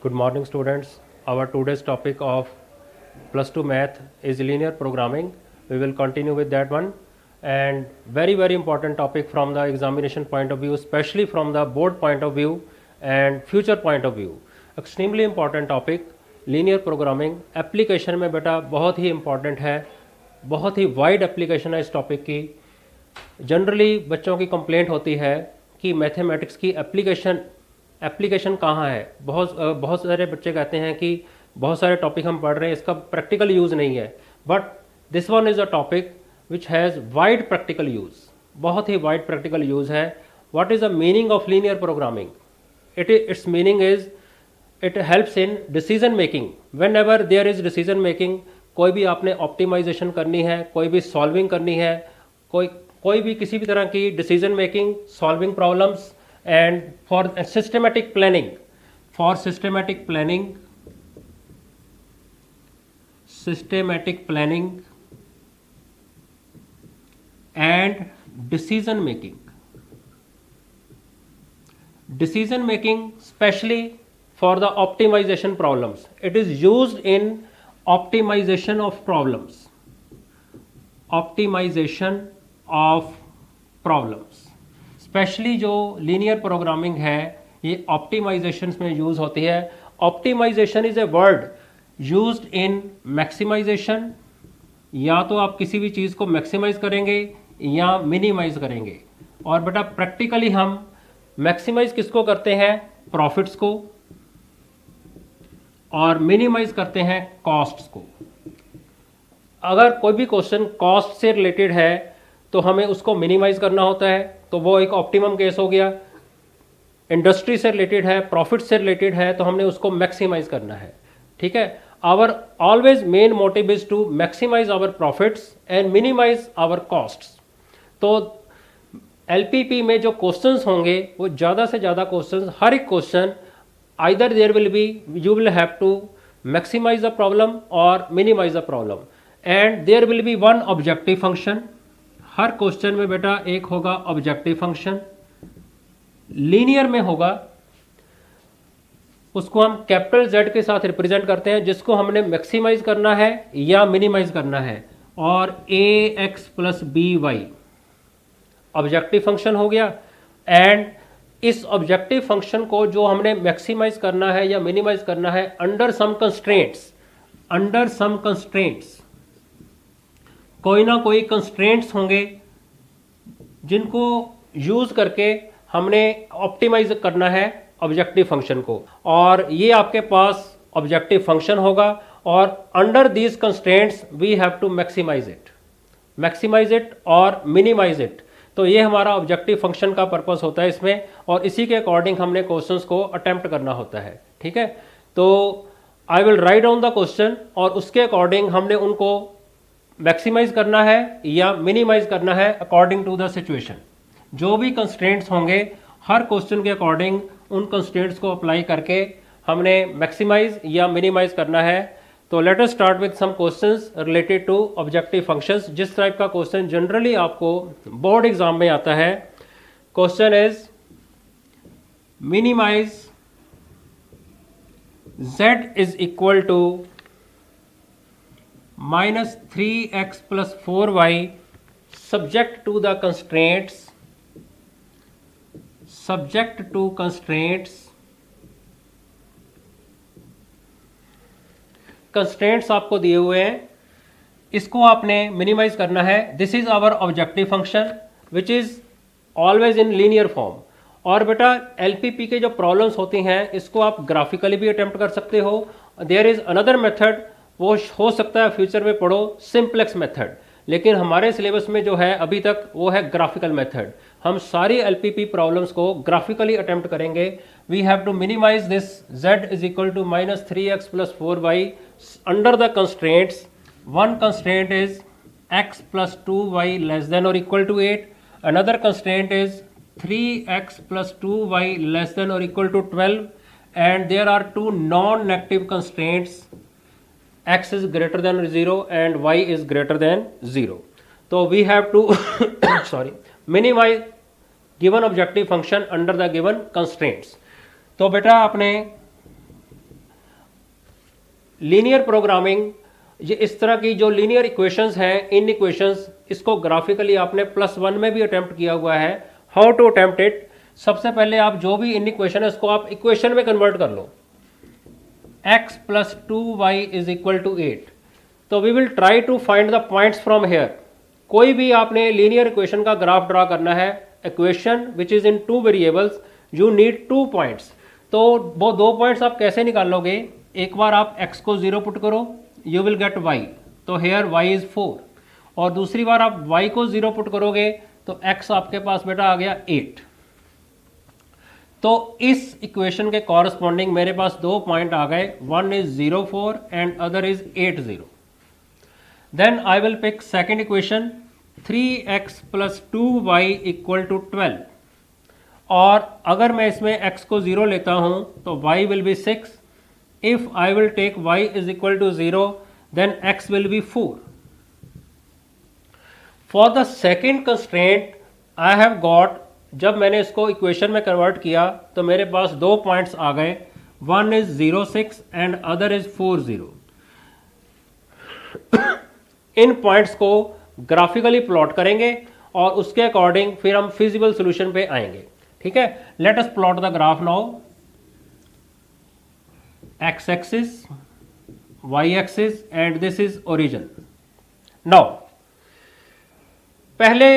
Good morning students. Our today's topic of plus 2 math is linear programming. We will continue with that one, and very important topic from the examination point of view, especially from the board point of view and future point of view. Extremely important topic linear programming. application में बेटा बहुत ही important है, बहुत ही wide application है इस topic की. Generally बच्चों की कंप्लेंट होती है कि मैथमेटिक्स की एप्लीकेशन कहाँ है. बहुत सारे बच्चे कहते हैं कि बहुत सारे टॉपिक हम पढ़ रहे हैं, इसका प्रैक्टिकल यूज़ नहीं है. But this one is a topic which has wide practical use, बहुत ही वाइड प्रैक्टिकल यूज़ है. What is the meaning of linear programming? Its meaning is it helps in decision making. Whenever there is decision making, कोई भी आपने optimisation करनी है, कोई भी सॉल्विंग करनी है, कोई भी किसी भी तरह की decision making, solving problems, and for systematic planning and decision making especially for the optimization problems. It is used in optimization of problems. Specially जो लीनियर प्रोग्रामिंग है ये ऑप्टिमाइजेशन में यूज़ होती है. Optimization is a word used in maximization. या तो आप किसी भी चीज़ को मैक्सिमाइज करेंगे या मिनिमाइज करेंगे. और बेटा प्रैक्टिकली हम मैक्सिमाइज किसको करते हैं? प्रॉफिट्स को. और मिनिमाइज करते हैं कॉस्ट्स को. अगर कोई भी क्वेश्चन कॉस्ट से रिलेटेड है तो हमें उसको मिनिमाइज करना होता है, तो वो एक ऑप्टिमम केस हो गया. इंडस्ट्री से रिलेटेड है, प्रॉफिट से रिलेटेड है, तो हमने उसको मैक्सिमाइज करना है. ठीक है. Our always main motive is to maximize our profits and minimize our costs. तो एलपीपी में जो क्वेश्चंस होंगे वो ज़्यादा से ज़्यादा क्वेश्चंस, हर एक question either there will be you will have to maximise the problem और minimise the problem, and there will be one objective function. हर क्वेश्चन में बेटा एक होगा ऑब्जेक्टिव फंक्शन. लीनियर में होगा, उसको हम कैपिटल Z के साथ रिप्रेजेंट करते हैं, जिसको हमने मैक्सिमाइज करना है या मिनिमाइज करना है. और ax plus b y objective function हो गया. एंड इस ऑब्जेक्टिव फंक्शन को जो हमने मैक्सिमाइज करना है या मिनिमाइज करना है अंडर सम कंस्ट्रेंट्स, कोई ना कोई कंस्ट्रेंट्स होंगे जिनको यूज करके हमने ऑप्टिमाइज करना है ऑब्जेक्टिव फंक्शन को. और ये आपके पास ऑब्जेक्टिव फंक्शन होगा, और under these constraints we have to maximize it और मिनिमाइज इट. तो ये हमारा ऑब्जेक्टिव फंक्शन का पर्पस होता है इसमें, और इसी के अकॉर्डिंग हमने क्वेश्चंस को अटेम्प्ट करना होता है. ठीक है. तो I will write down the question, और उसके अकॉर्डिंग हमने उनको मैक्सिमाइज करना है या मिनिमाइज करना है अकॉर्डिंग टू द सिचुएशन. जो भी कंस्ट्रेंट्स होंगे हर क्वेश्चन के अकॉर्डिंग उन कंस्ट्रेंट्स को अप्लाई करके हमने मैक्सिमाइज या मिनिमाइज करना है. तो let us start with some questions related to objective functions. जिस टाइप का क्वेश्चन जनरली आपको बोर्ड एग्जाम में आता है, question is minimize z is equal to minus 3x plus 4y subject to constraints आपको दिए हुए हैं. इसको आपने मिनिमाइज करना है. This is our objective function which is always in linear form. और बेटा एलपीपी के जो प्रॉब्लम्स होती हैं इसको आप ग्राफिकली भी अटेम्प्ट कर सकते हो. देयर इज अनदर मेथड, वो हो सकता है फ्यूचर में पढ़ो, सिंप्लेक्स मेथड. लेकिन हमारे सिलेबस में जो है अभी तक वो है ग्राफिकल मेथड. हम सारी एलपीपी प्रॉब्लम्स को ग्राफिकली अटेम्प्ट करेंगे. We have to minimise this z is equal to minus 3x plus 4y under the constraints. One constraint is x plus 2y less than और equal to 8. Another constraint is 3x plus 2y less than और equal to 12. And there are two non negative constraints, x is greater than 0 and y is greater than 0. So we have to minimize given objective function under the given constraints. तो बेटा आपने linear programming, ये इस तरह की जो linear equations हैं, इन equations, इसको ग्राफिकली आपने +1 में भी अटेम्प्ट किया हुआ है। How to attempt it? सबसे पहले आप जो भी इन इक्वेशन है उसको आप इक्वेशन में कन्वर्ट कर लो। x + 2y = 8। तो we will try to find the points from here. कोई भी आपने लीनियर इक्वेशन का ग्राफ ड्रा करना है, equation which is in 2 variables, you need 2 points. तो वो 2 पॉइंट्स आप कैसे निकालोगे? एक बार आप x को 0 पुट करो, यू विल गेट y, तो हेयर y इज 4। और दूसरी बार आप y को 0 पुट करोगे तो x आपके पास बेटा आ गया 8। तो इस इक्वेशन के कॉरस्पॉन्डिंग मेरे पास 2 पॉइंट आ गए, one is 0 4 and other is 8 0। Then I will pick second equation 3x + 2y = 12। और अगर मैं इसमें x को 0 लेता हूं तो y will be 6। If I will take y = 0 then x will be 4। For the second constraint I have got, जब मैंने इसको इक्वेशन में कन्वर्ट किया तो मेरे पास 2 पॉइंट्स आ गए, one is 0 6 and other is 4 0। In points को ग्राफिकली प्लॉट करेंगे और उसके अकॉर्डिंग फिर हम फिजिबल सॉल्यूशन पे आएंगे। ठीक है, let us plot the graph now. x axis, y axis and this is origin. Now पहले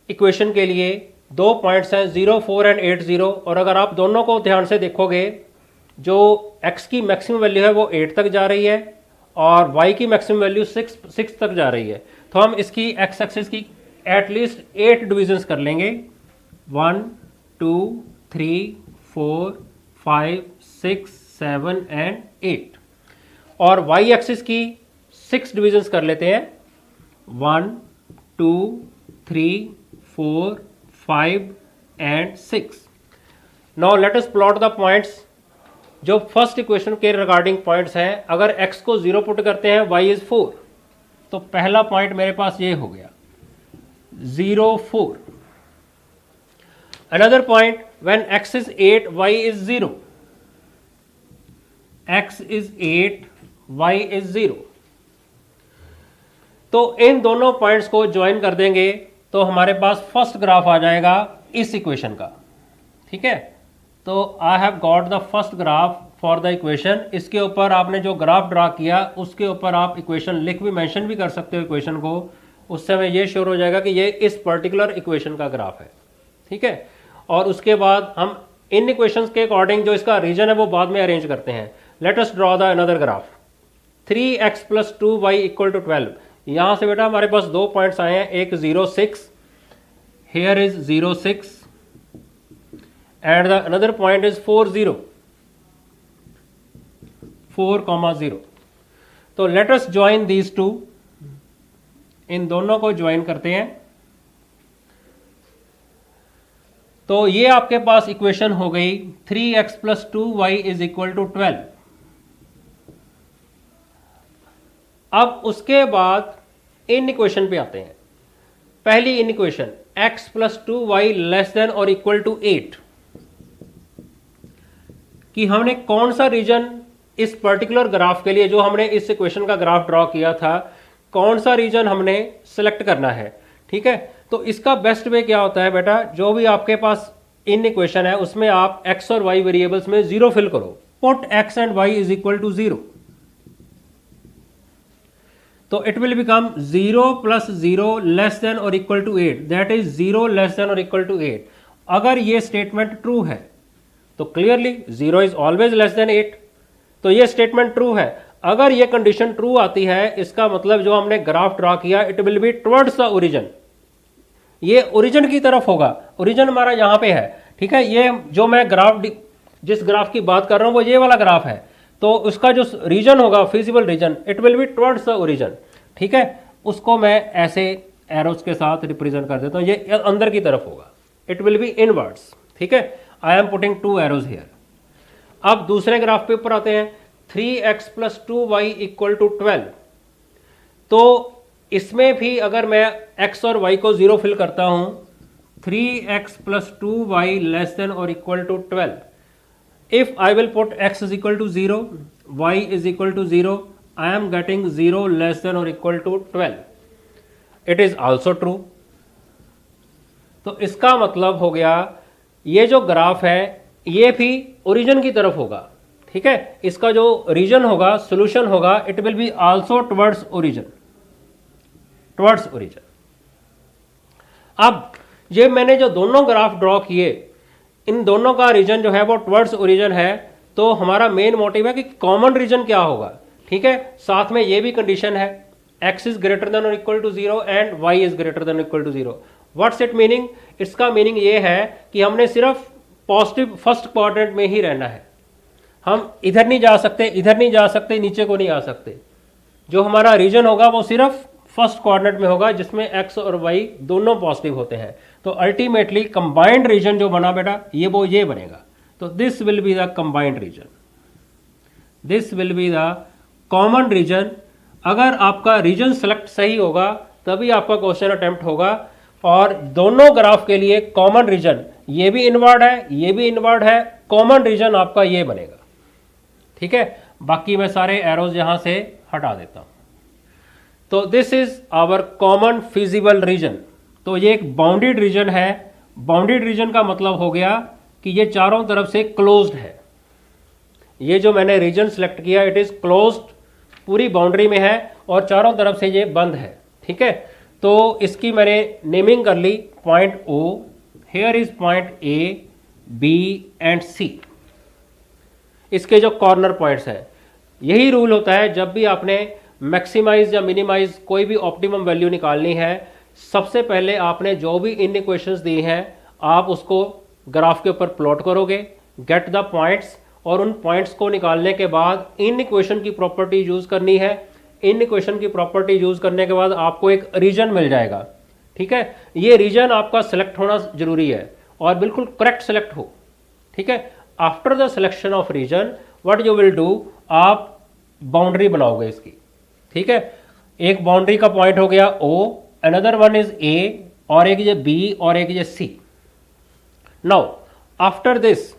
इक्वेशन के लिए 2 पॉइंट्स हैं 0 4 एंड 8 0। और अगर आप दोनों को ध्यान से देखोगे, जो x की मैक्सिमम वैल्यू है वो 8 तक जा रही है और y की मैक्सिमम वैल्यू 6 तक जा रही है। तो हम इसकी x एक्सिस की एटलीस्ट 8 डिविजन्स कर लेंगे, 1 2 3 4 5 6 7 एंड 8। और y एक्सिस की 6 डिविजन्स कर लेते हैं, 1 2 3 4 5 and 6। Now let us plot the points. जो फर्स्ट इक्वेशन के रिगार्डिंग पॉइंट्स हैं, अगर x को 0 पुट करते हैं y इज 4, तो पहला पॉइंट मेरे पास ये हो गया 0 4। Another point when x is 8 y is 0, x is 8 y is 0। तो इन दोनों पॉइंट्स को ज्वाइन कर देंगे तो हमारे पास फर्स्ट ग्राफ आ जाएगा इस इक्वेशन का। ठीक है, तो आई have got the first graph for the equation. इसके ऊपर आपने जो ग्राफ ड्रा किया उसके ऊपर आप इक्वेशन लिख भी मेंशन भी कर सकते हो इक्वेशन को, उससे हमें ये श्योर हो जाएगा कि ये इस पर्टिकुलर इक्वेशन का ग्राफ है। ठीक है, और उसके बाद हम इन इक्वेशंस के अकॉर्डिंग जो इसका रीजन है वो बाद में अरेंज करते हैं। Let us draw the another graph. 3x + 2y = 12। यहां से बेटा हमारे पास 2 पॉइंट्स आए हैं, एक 0 6, here is 0 6 and the another point is 4 0 4,0। तो let us join these two, इन दोनों को ज्वाइन करते हैं। तो ये आपके पास इक्वेशन हो गई 3x + 2y = 12। अब उसके बाद इन इक्वेशन पे आते हैं। पहली इन इक्वेशन x + 2y <= 8 कि हमने कौन सा रीजन इस पर्टिकुलर ग्राफ के लिए, जो हमने इस इक्वेशन का ग्राफ ड्रॉ किया था, कौन सा रीजन हमने सिलेक्ट करना है। ठीक है, तो इसका बेस्ट वे क्या होता है बेटा, जो भी आपके पास इन इक्वेशन है उसमें आप x और y वेरिएबल्स में 0 फिल करो। पुट x एंड y = 0, तो it will become 0 + 0 <= 8, that is 0 <= 8। अगर ये स्टेटमेंट ट्रू है तो क्लियरली 0 इज ऑलवेज <8, तो ये स्टेटमेंट ट्रू है। अगर ये कंडीशन ट्रू आती है, इसका मतलब जो हमने ग्राफ ड्रा किया it will be towards the origin, ये ओरिजिन की तरफ होगा। ओरिजिन हमारा यहां पे है। ठीक है, ये जो मैं ग्राफ, जिस ग्राफ की बात कर रहा हूं वो ये वाला ग्राफ है, तो उसका जो रीजन होगा, feasible region, it will be towards the origin. ठीक है, उसको मैं ऐसे एरोस के साथ रिप्रेजेंट कर देता हूं, ये अंदर की तरफ होगा, इट विल बी इनवर्ड्स। ठीक है, I am putting 2 arrows here. अब दूसरे ग्राफ पे ऊपर आते हैं, 3x + 2y = 12। तो इसमें भी अगर मैं x और y को 0 फिल करता हूं, 3x + 2y <= 12, If I will put x is equal to 0, y is equal to 0, I am getting 0 less than or equal to 12. It is also true. तो इसका मतलब हो गया ये जो ग्राफ है ये भी ओरिजिन की तरफ होगा, ठीक है। इसका जो रीजन होगा, सोल्यूशन होगा, it will be also towards origin, towards origin. अब ये मैंने जो दोनों ग्राफ ड्रॉ किए, इन दोनों का रीजन जो है वो टुवर्ड्स ओरिजिन है, तो हमारा मेन मोटिव है कि कॉमन रीजन क्या होगा, ठीक है। साथ में ये भी कंडीशन है x इज ग्रेटर देन और equal to 0 and y is greater than equal to 0। What's it meaning? इसका मीनिंग ये है कि हमने सिर्फ पॉजिटिव फर्स्ट क्वाड्रेंट में ही रहना है, हम इधर नहीं जा सकते, इधर नहीं जा सकते, नीचे को नहीं आ सकते। जो हमारा रीजन होगा वो सिर्फ फर्स्ट क्वाड्रेंट में होगा जिसमें x और y दोनों पॉजिटिव होते हैं। तो अल्टीमेटली कंबाइंड रीजन जो बना बेटा ये वो ये बनेगा। तो this will be the combined region, this will be the common region. अगर आपका रीजन सेलेक्ट सही होगा तभी आपका क्वेश्चन अटेम्प्ट होगा। और दोनों ग्राफ के लिए कॉमन रीजन ये भी इनवर्ड है, ये भी इनवर्ड है, कॉमन रीजन आपका ये बनेगा, ठीक है। बाकी मैं सारे एरोज यहां से हटा देता हूं। तो this is our common feasible region. तो ये एक बाउंडेड रीजन है। बाउंडेड रीजन का मतलब हो गया कि ये चारों तरफ से क्लोज्ड है। ये जो मैंने रीजन सेलेक्ट किया इट इज क्लोज्ड, पूरी बाउंड्री में है और चारों तरफ से ये बंद है, ठीक है। तो इसकी मैंने नेमिंग कर ली point O, here is point A, B and C। इसके जो कॉर्नर पॉइंट्स हैं, यही रूल होता है जब भी आपने मैक्सिमाइज या मिनिमाइज कोई भी ऑप्टिमम वैल्यू निकालनी है, सबसे पहले आपने जो भी इन इक्वेशंस दी हैं आप उसको ग्राफ के ऊपर प्लॉट करोगे, गेट द पॉइंट्स, और उन पॉइंट्स को निकालने के बाद इन इक्वेशन की प्रॉपर्टी यूज करनी है। इन इक्वेशन की प्रॉपर्टी यूज करने के बाद आपको एक रीजन मिल जाएगा, ठीक है। ये रीजन आपका सेलेक्ट होना जरूरी है और बिल्कुल करेक्ट सेलेक्ट हो, ठीक है। After the selection of region what you will do, आप बाउंड्री बनाओगे इसकी, ठीक है। एक बाउंड्री का पॉइंट हो गया O, another one is A, और एक ये B और एक ये C। नाउ आफ्टर दिस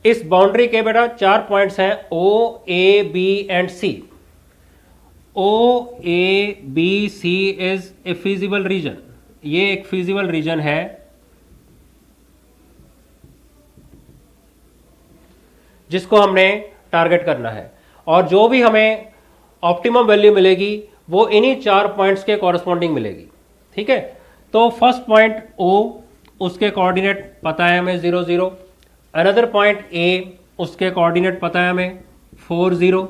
इस बाउंड्री के बेटा चार पॉइंट्स हैं O, A, B and C। O, A, B, C is a feasible region. ये एक फिजिबल रीजन है जिसको हमने टारगेट करना है, और जो भी हमें ऑप्टिमम वैल्यू मिलेगी वो इन्हीं चार पॉइंट्स के कॉरस्पॉन्डिंग मिलेगी, ठीक है। तो फर्स्ट पॉइंट O, उसके कोऑर्डिनेट पता है हमें 0 0। अनदर पॉइंट A, उसके कोऑर्डिनेट पता है हमें 4 0।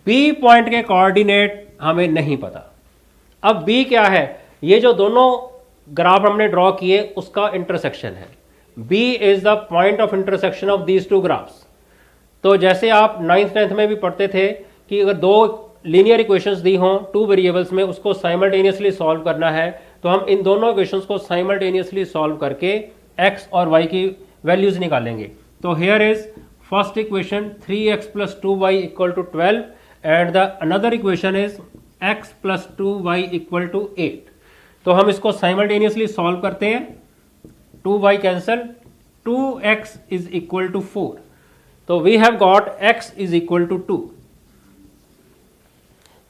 B पॉइंट के कोऑर्डिनेट हमें नहीं पता। अब B क्या है? ये जो दोनों ग्राफ हमने ड्रॉ किए उसका इंटरसेक्शन है। B is the point of intersection of these two graphs. तो जैसे आप 9th 10th में भी पढ़ते थे कि अगर दो लीनियर इक्वेशंस दी हों टू वेरिएबल्स में, उसको साइमल्टेनियसली सॉल्व करना है, तो हम इन दोनों इक्वेशंस को साइमल्टेनियसली सॉल्व करके x और y की वैल्यूज निकालेंगे। तो here is first equation 3x + 2y = 12 and the another equation is x + 2y = 8। तो हम इसको साइमल्टेनियसली सॉल्व करते हैं। 2y cancel, 2x = 4। तो we have got x = 2।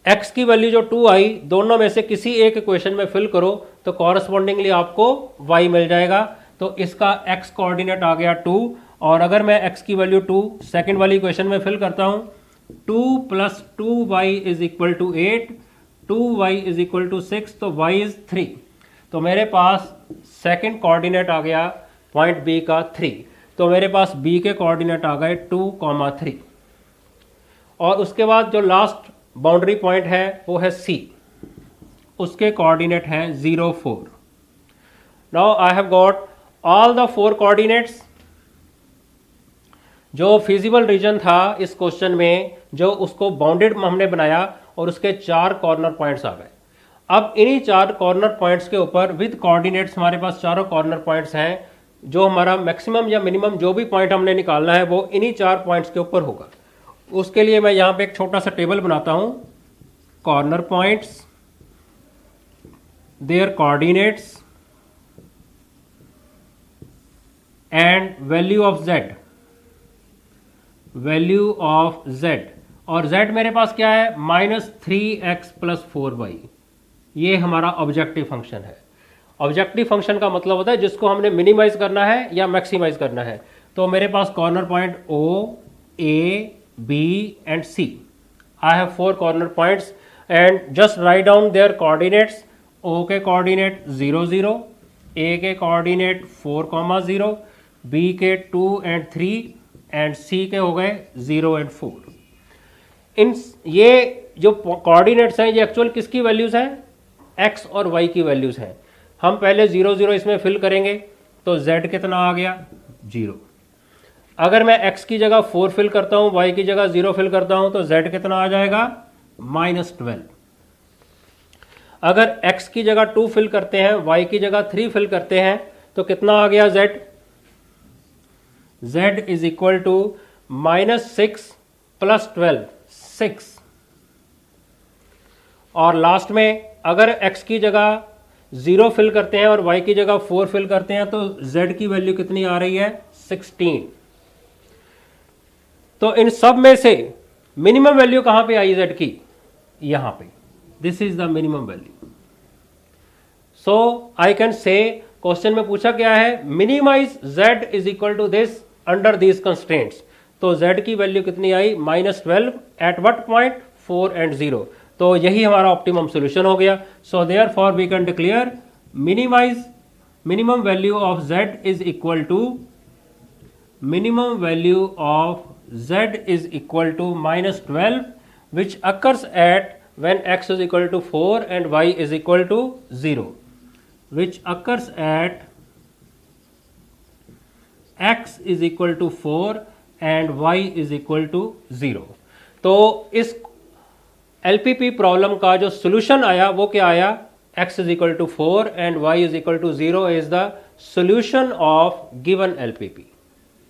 x की वैल्यू जो 2 आई, दोनों में से किसी एक इक्वेशन में फिल करो तो कॉरस्पॉन्डिंगली आपको y मिल जाएगा। तो इसका x कोऑर्डिनेट आ गया 2, और अगर मैं x की वैल्यू 2 सेकंड वाली इक्वेशन में फिल करता हूं, 2 + 2y = 8, 2y = 6, तो y इज 3। तो मेरे पास सेकंड कोऑर्डिनेट आ गया पॉइंट B का 3। तो मेरे पास B के कोऑर्डिनेट आ गए 2, 3। और उसके बाद जो लास्ट बाउंड्री पॉइंट है वो है C, उसके कोऑर्डिनेट हैं 0, 4। Now I have got all the 4 coordinates. जो फिजिबल रीजन था इस क्वेश्चन में, जो उसको बाउंडेड हमने बनाया और उसके 4 कॉर्नर पॉइंट्स आ गए। अब इन्हीं 4 कॉर्नर पॉइंट्स के ऊपर विद कोऑर्डिनेट्स हमारे पास चारों कॉर्नर पॉइंट्स हैं। जो हमारा मैक्सिमम या मिनिमम जो भी पॉइंट हमने निकालना है वो इन्हीं 4 पॉइंट्स के ऊपर होगा। उसके लिए मैं यहाँ पे एक छोटा सा टेबल बनाता हूँ। Corner points, their coordinates and value of z, value of z, और z मेरे पास क्या है -3x+4y, ये हमारा ऑब्जेक्टिव फंक्शन है। ऑब्जेक्टिव फंक्शन का मतलब होता है जिसको हमने मिनिमाइज करना है या मैक्सिमाइज करना है। तो मेरे पास corner point O, A, B and C, I have 4 corner points and just write down their coordinates। O के कोऑर्डिनेट 0 0, A के कोऑर्डिनेट 4, 0, B के 2 and 3 एंड C के हो गए 0 and 4। इन ये जो कोऑर्डिनेट्स हैं ये एक्चुअल किसकी वैल्यूज हैं, x और y की वैल्यूज हैं। हम पहले 0 0 इसमें फिल करेंगे तो z कितना आ गया 0। अगर मैं x की जगह 4 फिल करता हूं, y की जगह 0 फिल करता हूं तो z कितना आ जाएगा -12। अगर x की जगह 2 फिल करते हैं, y की जगह 3 फिल करते हैं तो कितना आ गया z, z is equal to -6 + 12, 6। और लास्ट में अगर x की जगह 0 फिल करते हैं और y की जगह 4 फिल करते हैं तो z की वैल्यू कितनी आ रही है 16। तो इन सब में से मिनिमम वैल्यू कहां पे आई z की, यहां पे, this is the minimum value. So I can say, question में पूछा क्या है, minimize z is equal to this under these constraints. तो z की वैल्यू कितनी आई -12 एट व्हाट पॉइंट 4 and 0। तो यही हमारा ऑप्टिमम सोल्यूशन हो गया। So therefore we can declare minimum value of z is equal to -12 which occurs at when x is equal to 4 and y is equal to 0, which occurs at x is equal to 4 and y is equal to 0। तो इस LPP problem का जो solution आया वो क्या आया, x is equal to 4 and y is equal to 0 is the solution of given LPP।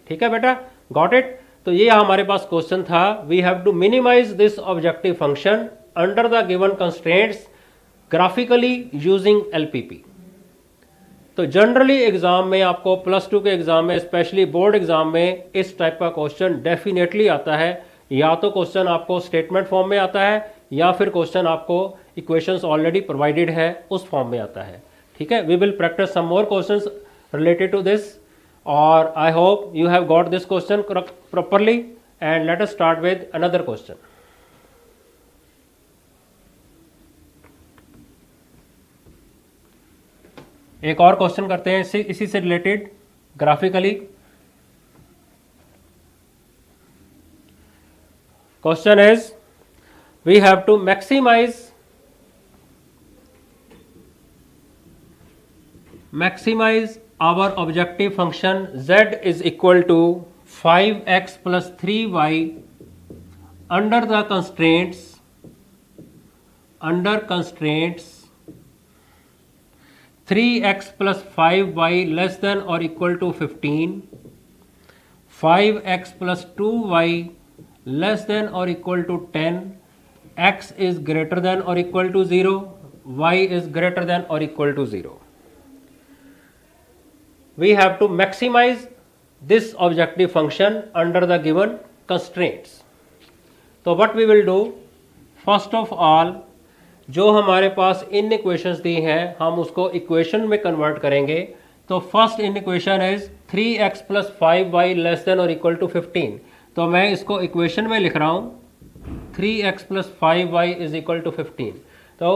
ठीक है बेटा, गॉट इट। तो ये हमारे पास क्वेश्चन था, we have to minimise this objective function under the given constraints graphically using LPP। तो generally exam में आपको +2 के एग्जाम में, स्पेशली बोर्ड एग्जाम में, इस टाइप का क्वेश्चन डेफिनेटली आता है। या तो क्वेश्चन आपको स्टेटमेंट फॉर्म में आता है या फिर क्वेश्चन आपको इक्वेशंस ऑलरेडी प्रोवाइडेड है उस फॉर्म में आता है। ठीक है, we will practise some more questions related to this, और I hope you have got this question properly and let us start with another question. एक और क्वेश्चन करते हैं इसी से related graphically. Question is, we have to maximize our objective function z is equal to 5x plus 3y under constraints 3x plus 5y less than or equal to 15, 5x plus 2y less than or equal to 10, x is greater than or equal to 0, y is greater than or equal to 0. We have to maximize this objective function under the given constraints. So what we will do, first of all, जो हमारे पास इन equations दी हैं हम उसको equation में convert करेंगे। तो first in equation is 3x plus 5y less than or equal to 15। तो मैं इसको इक्वेशन में लिख रहा हूँ 3x plus 5y is equal to 15। तो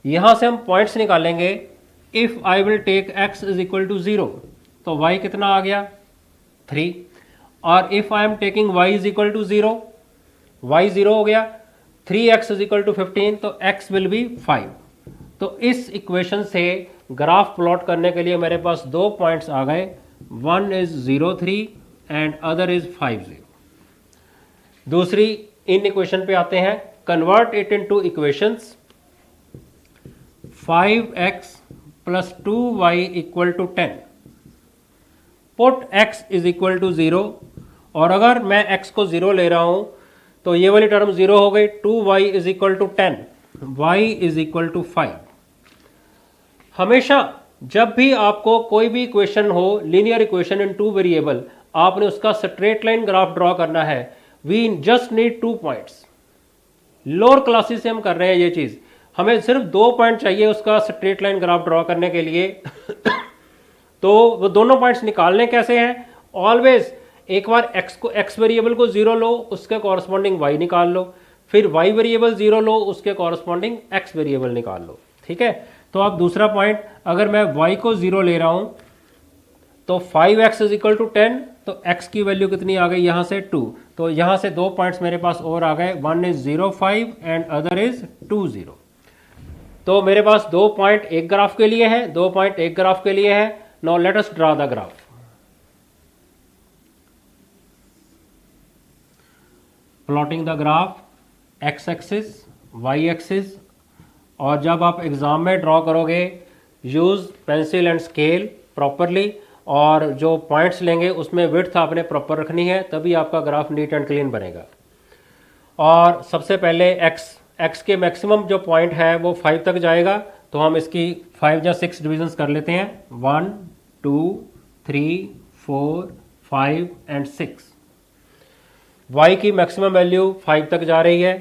यहाँ से हम पॉइंट्स निकालेंगे। If I will take x is equal to 0 तो y कितना आ गया 3, और if I am taking y is equal to 0, y 0 हो गया, 3x is equal to 15 तो x will be 5। तो इस इक्वेशन से ग्राफ प्लॉट करने के लिए मेरे पास दो पॉइंट्स आ गए, one is 0, 3 and other is 5, 0। दूसरी इन इक्वेशन पे आते हैं, convert it into equations. 5x plus 2y equal to 10, put x is equal to 0, और अगर मैं x को 0 ले रहा हूं तो ये वाली टर्म 0 हो गई, 2y is equal to 10, y is equal to 5। हमेशा जब भी आपको कोई भी इक्वेशन हो, linear equation in two variable, आपने उसका स्ट्रेट लाइन ग्राफ ड्रॉ करना है। We just need 2 points. Lower classes से हम कर रहे हैं ये चीज, हमें सिर्फ 2 पॉइंट चाहिए उसका स्ट्रेट लाइन ग्राफ ड्रॉ करने के लिए। तो वो दोनों पॉइंट्स निकालने कैसे हैं? ऑलवेज एक बार x वेरिएबल को 0 लो, उसके कॉरस्पॉन्डिंग y निकाल लो, फिर y वेरिएबल 0 लो, उसके कॉरस्पॉन्डिंग x वेरिएबल निकाल लो। ठीक है, तो अब दूसरा पॉइंट, अगर मैं y को 0 ले रहा हूं तो 5x इज इक्वल टू 10, तो x की वैल्यू कितनी आ गई यहां से 2, तो यहां से 2 पॉइंट्स मेरे पास और आ गए, one is 0 5 and other is 2 0। तो मेरे पास 2 पॉइंट एक ग्राफ के लिए है, 2 पॉइंट एक ग्राफ के लिए है। Now let us draw the graph. Plotting the graph, x axis, y axis, और जब आप एग्जाम में ड्रॉ करोगे use pencil and scale properly, और जो पॉइंट्स लेंगे उसमें विड्थ आपने प्रॉपर रखनी है, तभी आपका ग्राफ नीट एंड क्लीन बनेगा। और सबसे पहले x के मैक्सिमम जो पॉइंट है वो 5 तक जाएगा, तो हम इसकी 5 या 6 डिविजन्स कर लेते हैं, 1 2 3 4 5 एंड 6। y की मैक्सिमम वैल्यू 5 तक जा रही है,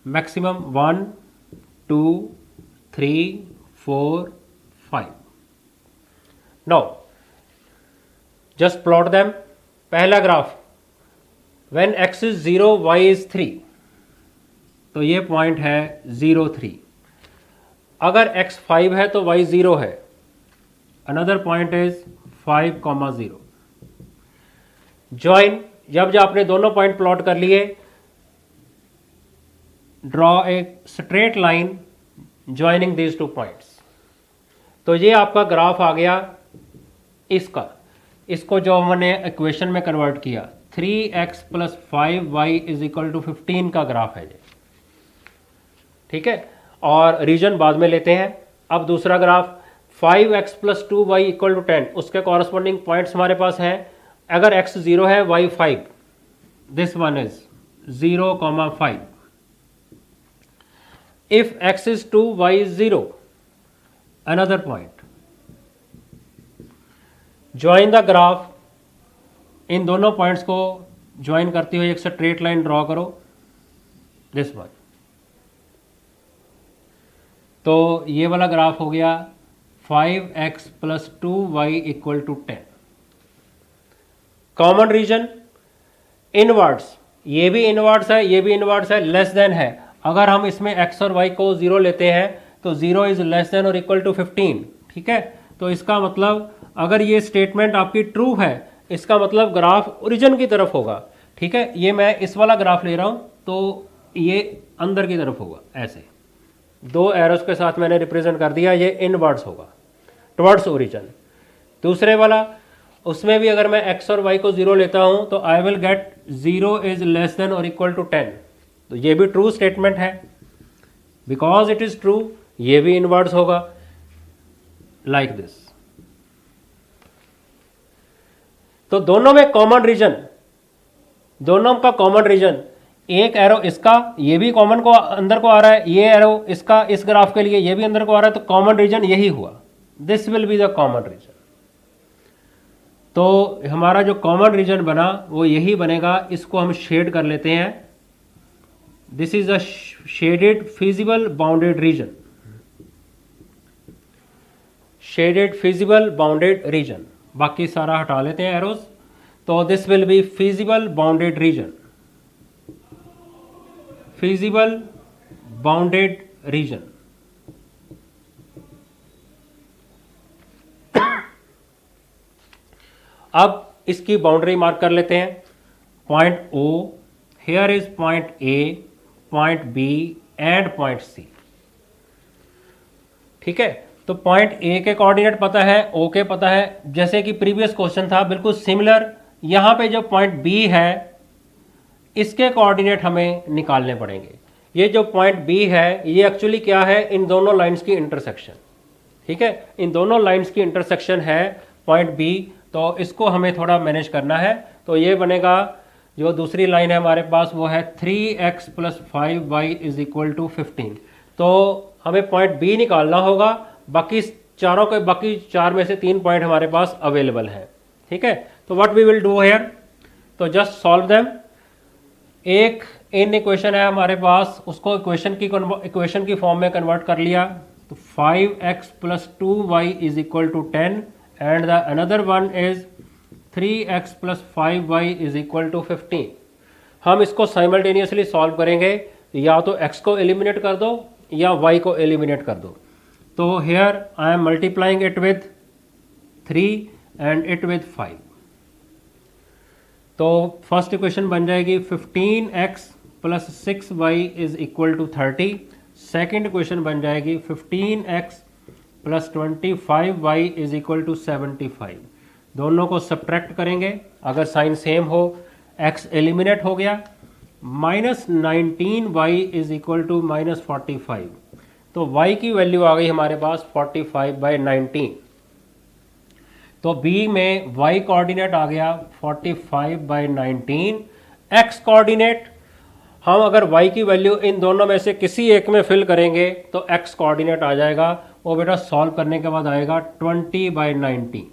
maximum 1 2 3 4 5। Now just plot them. पहला graph, when x is 0 y is 3, तो ये पॉइंट है 0 3। अगर x 5 है तो y 0 है, अनदर पॉइंट इज 5 0। ज्वाइन, जब आपने दोनों पॉइंट प्लॉट कर लिए, draw a straight line joining these 2 points. तो ये आपका ग्राफ आ गया इसका, इसको जो हमने इक्वेशन में कन्वर्ट किया, 3x + 5y is equal to 15 का ग्राफ है ये। ठीक है, और रीजन बाद में लेते हैं। अब दूसरा graph, 5x + 2y equal to 10, उसके कॉरस्पॉन्डिंग पॉइंट्स हमारे पास हैं। अगर x 0 है, y 5, this one is 0, 5। If x is 2, y is 0, another point. Join the graph, इन दोनों पॉइंट्स को ज्वाइन करते हुए एक स्ट्रेट लाइन ड्रॉ करो, दिस वन। तो ये वाला ग्राफ हो गया 5x + 2y equal to 10। Common region inwards, ये भी इनवर्ड्स है, ये भी इनवर्ड्स है, लेस देन है। अगर हम इसमें x और y को 0 लेते हैं तो 0 इज लेस देन और इक्वल टू 15। ठीक है, तो इसका मतलब अगर ये स्टेटमेंट आपकी ट्रू है, इसका मतलब ग्राफ ओरिजिन की तरफ होगा। ठीक है, ये मैं इस वाला ग्राफ ले रहा हूं तो ये अंदर की तरफ होगा, ऐसे 2 एरोस के साथ मैंने रिप्रेजेंट कर दिया, ये इनवर्ड्स होगा, टुवर्ड्स ओरिजिन। दूसरे वाला, उसमें भी अगर मैं x और y को 0 लेता हूं तो I will get 0 is less than और इक्वल टू 10। तो ये भी ट्रू स्टेटमेंट है, बिकॉज इट इज ट्रू, ये भी इनवर्ड्स होगा, लाइक दिस। तो दोनों में कॉमन रीजन, दोनों का कॉमन रीजन, एक एरो इसका, ये भी कॉमन को अंदर को आ रहा है, ये एरो इसका इस ग्राफ के लिए ये भी अंदर को आ रहा है, तो कॉमन रीजन यही हुआ, this will be the common region. तो हमारा जो कॉमन रीजन बना वो यही बनेगा, इसको हम शेड कर लेते हैं, this is a shaded feasible bounded reason, shaded feasible bounded reason. बाकी सारा हटा लेते हैं एरोज, तो this will B feasible bounded reason, feasible bounded reason. अब इसकी बाउंड्री मार्क कर लेते हैं, point O, here is point A, point B and point C। ठीक है, तो पॉइंट A के कोऑर्डिनेट पता है, O के पता है, जैसे कि प्रीवियस क्वेश्चन था बिल्कुल सिमिलर। यहां पे जो पॉइंट B है इसके कोऑर्डिनेट हमें निकालने पड़ेंगे। ये जो पॉइंट B है ये एक्चुअली क्या है, इन दोनों लाइंस की इंटरसेक्शन। ठीक है, इन दोनों लाइंस की इंटरसेक्शन है पॉइंट B, तो इसको हमें थोड़ा मैनेज करना है। तो ये बनेगा, जो दूसरी लाइन है हमारे पास वो है 3x + 5y is equal to 15। तो हमें पॉइंट B निकालना होगा, बाकी चारों के बाकी 4 में से 3 पॉइंट हमारे पास अवेलेबल हैं, ठीक है। तो what we will do here, तो जस्ट सॉल्व देम। एक इन इक्वेशन है हमारे पास, उसको इक्वेशन की फॉर्म में कन्वर्ट कर लिया, तो 5x + 2y is equal to 10 and the another one is 3x + 5y is equal to 15। हम इसको साइमल्टेनियसली सॉल्व करेंगे, या तो x को एलिमिनेट कर दो या y को एलिमिनेट कर दो। तो here I am multiplying it with 3 and it with 5। तो फर्स्ट इक्वेशन बन जाएगी 15x + 6y इज इक्वल टू 30। सेकेंड इक्वेशन बन जाएगी 15x + 25y is equal to 75। दोनों को सब्ट्रैक्ट करेंगे, अगर साइन सेम हो x एलिमिनेट हो गया, -19y इज इक्वल टू -45। तो y की वैल्यू आ गई हमारे पास 45/19। तो b में y कोऑर्डिनेट आ गया 45/19। x कोऑर्डिनेट हम अगर y की वैल्यू इन दोनों में से किसी एक में फिल करेंगे तो x कोऑर्डिनेट आ जाएगा, वो बेटा सॉल्व करने के बाद आएगा 20/19।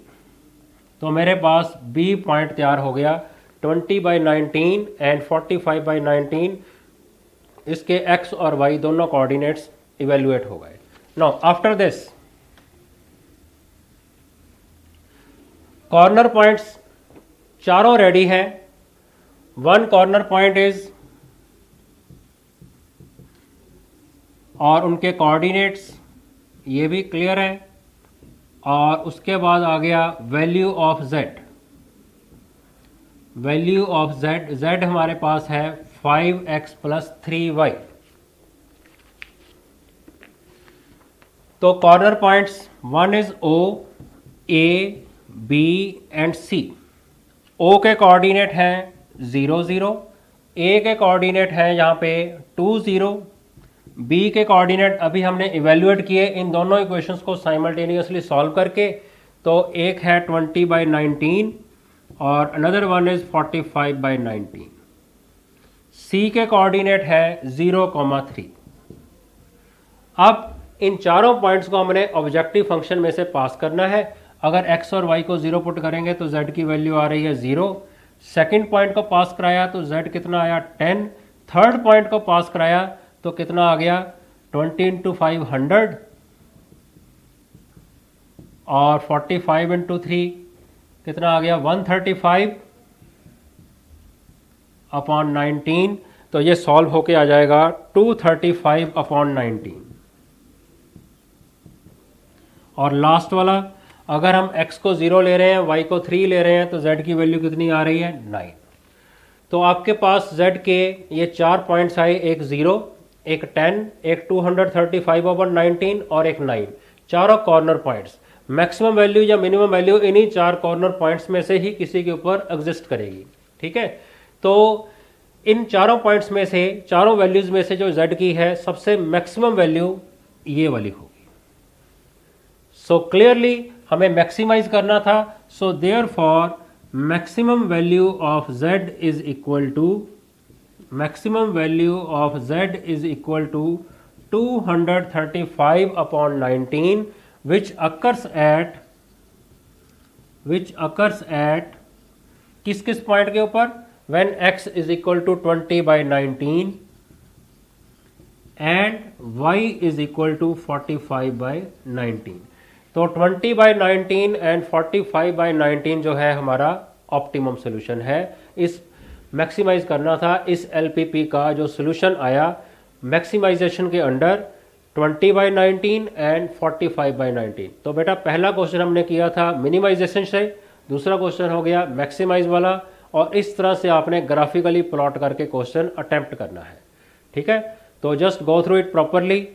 तो मेरे पास b पॉइंट तैयार हो गया 20/19 एंड 45/19। इसके x और y दोनों कोऑर्डिनेट्स इवेल्युएट हो गए। Now after this corner points चारों रेडी हैं। वन कॉर्नर पॉइंट इज, और उनके कोऑर्डिनेट्स ये भी क्लियर है, और उसके बाद आ गया value of z। Value of z हमारे पास है 5x + 3y। तो corner points one is O, A, B and C। O के कोऑर्डिनेट हैं 0 0, A के कोऑर्डिनेट हैं यहाँ पे 2 0, B के कोऑर्डिनेट अभी हमने इवेल्युएट किए इन दोनों इक्वेशंस को साइमल्टेनियसली सॉल्व करके। तो एक है 20/19 और अनदर वन इज 45/19। C के कोऑर्डिनेट है 0,3। अब इन चारों पॉइंट्स को हमने ऑब्जेक्टिव फंक्शन में से पास करना है। अगर x और y को 0 पुट करेंगे तो z की वैल्यू आ रही है 0। सेकंड पॉइंट को पास कराया तो z कितना आया 10। थर्ड पॉइंट को पास कराया तो कितना आ गया 20 × 5 100 और 45 × 3 कितना आ गया 135/19। तो ये सॉल्व होके आ जाएगा 235/19। और लास्ट वाला, अगर हम x को 0 ले रहे हैं, y को 3 ले रहे हैं, तो z की वैल्यू कितनी आ रही है 9। तो आपके पास z के ये 4 पॉइंट्स आए, एक 0, एक 10, एक 235/19 और एक 9। चारों कॉर्नर पॉइंट्स, मैक्सिमम वैल्यू या मिनिमम वैल्यू इन्हीं 4 कॉर्नर पॉइंट्स में से ही किसी के ऊपर एग्जिस्ट करेगी, ठीक है। तो इन चारों पॉइंट्स में से, चारों वैल्यूज में से जो z की है सबसे मैक्सिमम वैल्यू ये वाली होगी। सो क्लियरली हमें मैक्सिमाइज करना था। So therefore maximum value of z is equal to 235/19 which occurs at किस किस पॉइंट के ऊपर, when x is equal to 20/19 and y is equal to 45/19। तो 20/19 एंड 45/19 जो है हमारा ऑप्टिमम सोल्यूशन है। इस मैक्सिमाइज करना था इस एलपीपी का जो सोल्यूशन आया मैक्सिमाइजेशन के अंडर 20/19 एंड 45/19। तो बेटा पहला क्वेश्चन हमने किया था मिनिमाइजेशन से, दूसरा क्वेश्चन हो गया मैक्सिमाइज वाला, और इस तरह से आपने ग्राफिकली प्लॉट करके क्वेश्चन अटेम्प्ट करना है, ठीक है। तो just go through it properly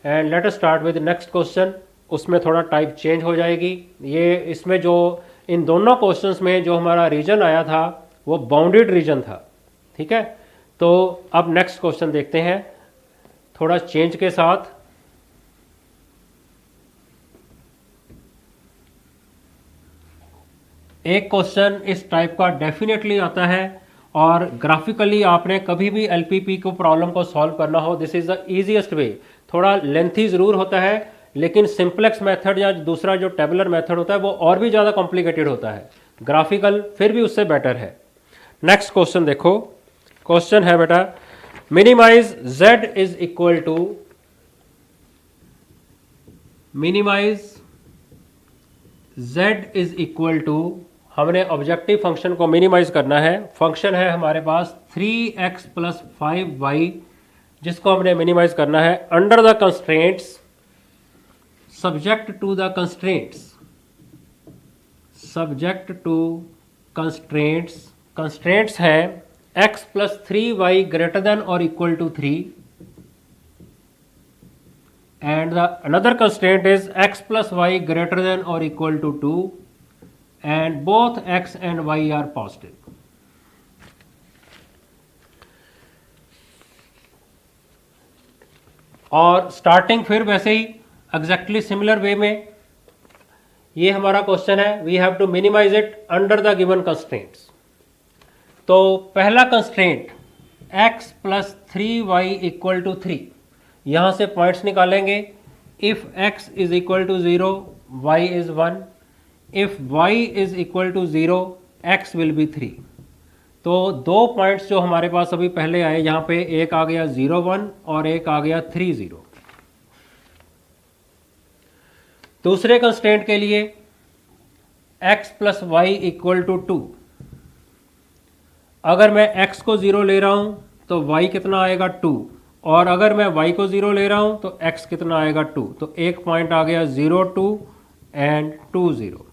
and let us start with next question. उसमें थोड़ा टाइप चेंज हो जाएगी। ये इसमें जो इन दोनों क्वेश्चंस में जो हमारा रीजन आया था वो बाउंडेड रीजन था, ठीक है। तो अब नेक्स्ट क्वेश्चन देखते हैं थोड़ा चेंज के साथ। एक क्वेश्चन इस टाइप का डेफिनेटली आता है, और ग्राफिकली आपने कभी भी एलपीपी को प्रॉब्लम को सॉल्व करना हो, this is the easiest way. थोड़ा लेंथी जरूर होता है, लेकिन सिंपलेक्स मेथड या दूसरा जो टेबुलर मेथड होता है वो और भी ज़्यादा कॉम्प्लिकेटेड होता है, ग्राफिकल फिर भी उससे बेटर है। नेक्स्ट क्वेश्चन देखो, क्वेश्चन है बेटा minimize z is equal to, minimize z is equal to, हमने ऑब्जेक्टिव फंक्शन को मिनिमाइज करना है। फंक्शन है हमारे पास 3x प्लस 5y, जिसको हमने मिनिमाइज करना है under the constraints, subject to the constraints, subject to constraints. Constraints है x plus 3y greater than और equal to 3 and the another constraint is x plus y greater than or equal to 2 and both x and y are positive. और starting फिर वैसे ही exactly similar way में, ये हमारा question है, we have to minimize it under the given constraints. तो पहला constraint x plus 3y equal to 3, यहां से पॉइंट्स निकालेंगे। If x is equal to 0 y is 1, if y is equal to 0 x will be 3। तो दो points जो हमारे पास अभी पहले आए, यहां पे एक आ गया 0 1 और एक आ गया 3 0। दूसरे कंस्ट्रेंट के लिए x plus y equal to 2, अगर मैं x को 0 ले रहा हूं तो y कितना आएगा 2, और अगर मैं y को 0 ले रहा हूं तो x कितना आएगा 2। तो एक पॉइंट आ गया 0 2 एंड 2 0।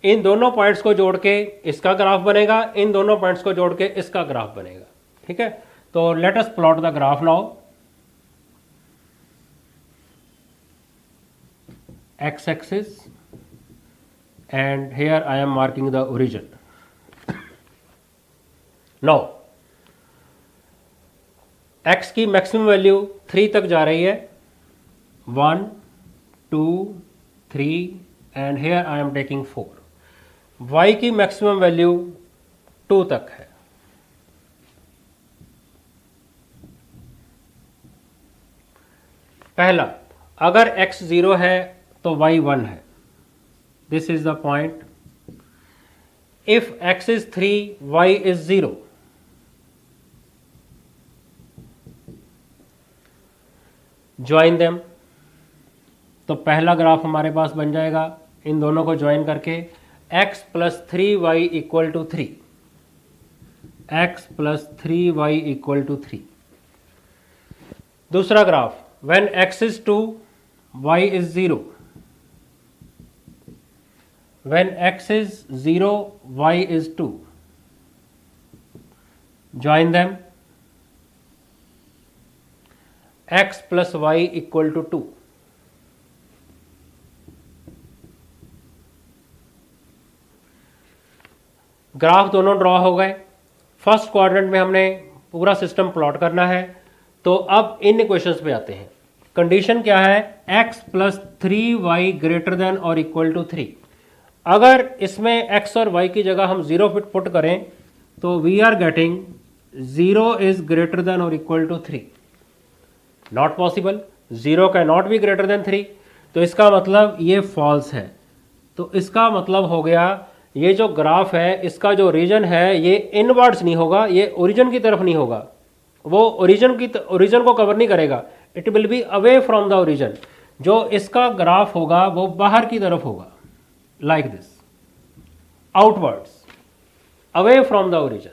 इन दोनों पॉइंट्स को जोड़ के इसका ग्राफ बनेगा, इन दोनों पॉइंट्स को जोड़ के इसका ग्राफ बनेगा। ठीक है, तो let us plot the graph now. x axis and here I am marking the origin. Now x की मैक्सिमम वैल्यू 3 तक जा रही है, 1 2 3 and hair I am taking 4। y की मैक्सिमम वैल्यू 2 तक है। पहला, अगर x 0 है तो y 1 है, this is the point. If x is 3 y is 0, join them, तो पहला ग्राफ हमारे पास बन जाएगा इन दोनों को ज्वाइन करके x plus 3y equal to 3, x plus 3y equal to 3। दूसरा graph, when x is 2 y is 0, when x is 0 y is 2, join them, x plus y equal to 2। Graph दोनों draw हो गए। First quadrant में हमने पूरा system plot करना है। तो अब इन इक्वेशंस पे आते हैं। कंडीशन क्या है, x plus 3y greater than और इक्वल टू 3। अगर इसमें x और y की जगह हम 0 पुट करें तो we are getting 0 is greater than और equal to 3। Not possible, 0 can not be greater than 3। तो इसका मतलब ये फॉल्स है। तो इसका मतलब हो गया ये जो ग्राफ है इसका जो ओरिजिन है ये इनवर्ड्स नहीं होगा, ये ओरिजिन की तरफ नहीं होगा, वो ओरिजिन को कवर नहीं करेगा। It will be away from the origin. जो इसका ग्राफ होगा वो बाहर की तरफ होगा, like this, outwards, away from the origin.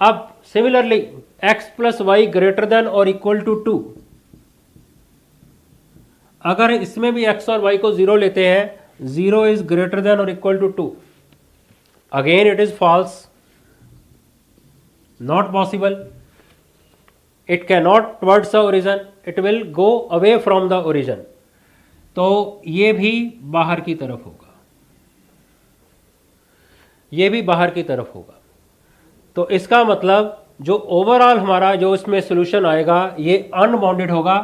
अब similarly x plus Y greater than और इक्वल टू 2, अगर इसमें भी x और y को 0 लेते हैं, 0 इज ग्रेटर देन और equal to 2, again it is false, not possible, it can not towards the origin, it will go away from the origin. तो ये भी बाहर की तरफ होगा, ये भी बाहर की तरफ होगा। तो इसका मतलब जो ओवरऑल हमारा जो इसमें सोल्यूशन आएगा ये अनबाउंडेड होगा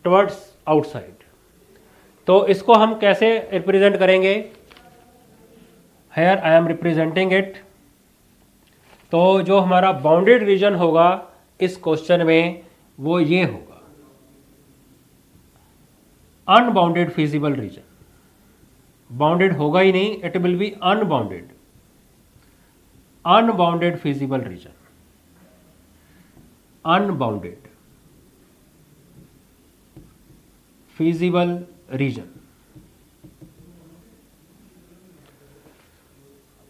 टुवर्ड्स आउटसाइड। तो इसको हम कैसे रिप्रेजेंट करेंगे, here I am representing it. तो जो हमारा बाउंडेड रीजन होगा इस क्वेश्चन में वो ये होगा, अनबाउंडेड फिजिबल रीजन, बाउंडेड होगा ही नहीं, it will B unbounded, unbounded feasible reason, unbounded feasible reason.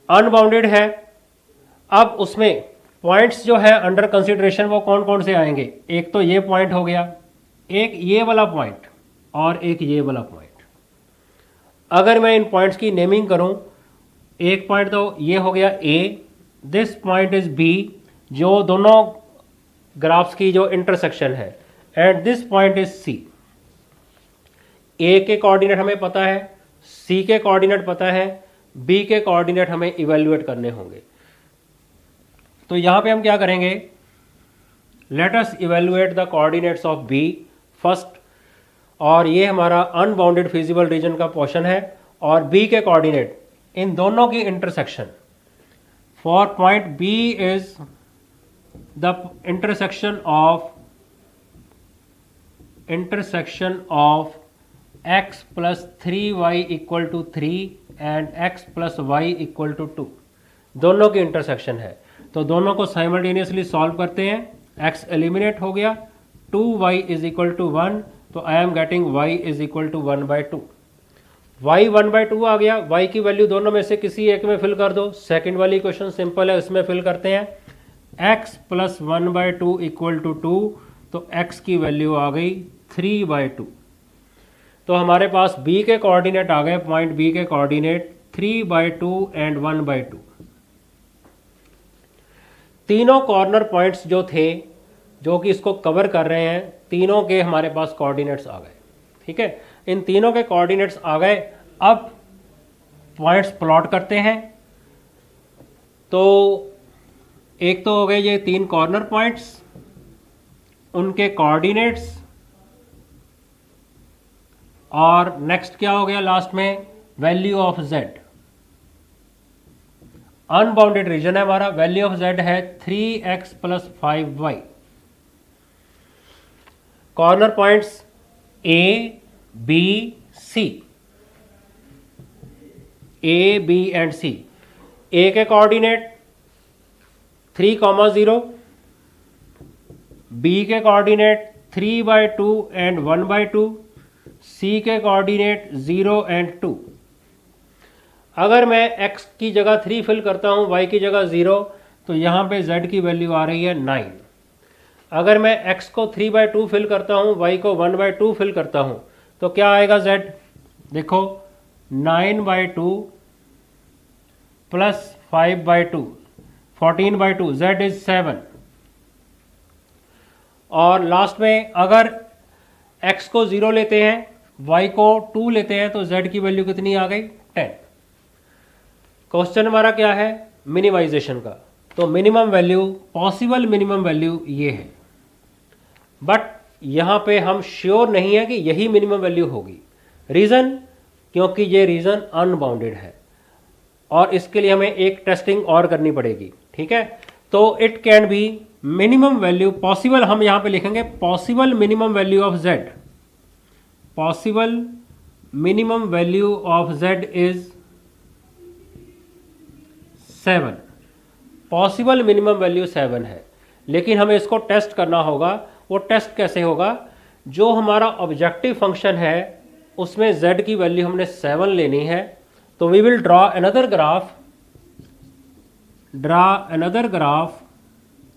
Unbounded है। अब उसमें पॉइंट्स जो है अंडर कंसिडरेशन वो कौन कौन से आएंगे, एक तो ये पॉइंट हो गया, एक ये वाला पॉइंट और एक ये वाला पॉइंट। अगर मैं इन पॉइंट्स की नेमिंग करूं, एक पॉइंट तो ये हो गया A, this point is B, जो दोनों ग्राफ्स की जो इंटरसेक्शन है, and this point is C. A के कोऑर्डिनेट हमें पता है, सी के कोऑर्डिनेट पता है, बी के कोऑर्डिनेट हमें इवेल्युएट करने होंगे। तो यहां पे हम क्या करेंगे, let us evaluate the coordinates of B first, और ये हमारा अनबाउंडेड फिजिबल रीजन का पोर्शन है, और बी के कोऑर्डिनेट इन दोनों की intersection for point B is the intersection of x plus 3y equal to 3 and x plus y equal to 2, दोनों की इंटरसेक्शन है। तो दोनों को साइमल्टेनियसली सॉल्व करते हैं, x एलिमिनेट हो गया, 2y इज इक्वल टू 1, तो I am getting y is equal to 1/2। y 1/2 आ गया, y की वैल्यू दोनों में से किसी एक में फिल कर दो। सेकंड वाली क्वेश्चन सिंपल है, इसमें फिल करते हैं, x plus 1/2 इक्वल टू 2, तो x की वैल्यू आ गई 3/2। तो हमारे पास b के कोऑर्डिनेट आ गए, पॉइंट b के कोऑर्डिनेट 3/2 एंड 1/2। तीनों कॉर्नर पॉइंट्स जो थे, जो कि इसको कवर कर रहे हैं, तीनों के हमारे पास कोऑर्डिनेट्स आ गए। ठीक है, इन तीनों के कोऑर्डिनेट्स आ गए। अब पॉइंट्स प्लॉट करते हैं। तो एक तो हो गए ये तीन कॉर्नर पॉइंट्स, उनके कोऑर्डिनेट्स, और नेक्स्ट क्या हो गया लास्ट में, value of z। Unbounded region है हमारा, वैल्यू ऑफ z है 3x plus 5y। Corner points a b c, a b and c। a के कोऑर्डिनेट 3,0, b के कोऑर्डिनेट 3/2 एंड 1/2, C के कोऑर्डिनेट 0 एंड 2। अगर मैं x की जगह 3 फिल करता हूं, y की जगह 0, तो यहां पे z की वैल्यू आ रही है 9। अगर मैं x को 3/2 फिल करता हूं, y को 1/2 फिल करता हूं, तो क्या आएगा z, देखो 9/2 प्लस 5/2, 14/2, z इज 7। और लास्ट में अगर x को 0 लेते हैं, y को 2 लेते हैं, तो z की वैल्यू कितनी आ गई, 10। क्वेश्चन हमारा क्या है, मिनिमाइजेशन का। तो minimum value, possible minimum value ये है, बट यहां पे हम श्योर नहीं है कि यही मिनिमम वैल्यू होगी। रीजन, क्योंकि ये रीजन अनबाउंडेड है, और इसके लिए हमें एक टेस्टिंग और करनी पड़ेगी। ठीक है, तो it can be minimum value possible, हम यहां पे लिखेंगे possible minimum value of z, possible minimum value of z is 7। Possible minimum value 7 है, लेकिन हमें इसको टेस्ट करना होगा। वो टेस्ट कैसे होगा, जो हमारा ऑब्जेक्टिव फंक्शन है उसमें z की वैल्यू हमने 7 लेनी है। तो we will draw another graph,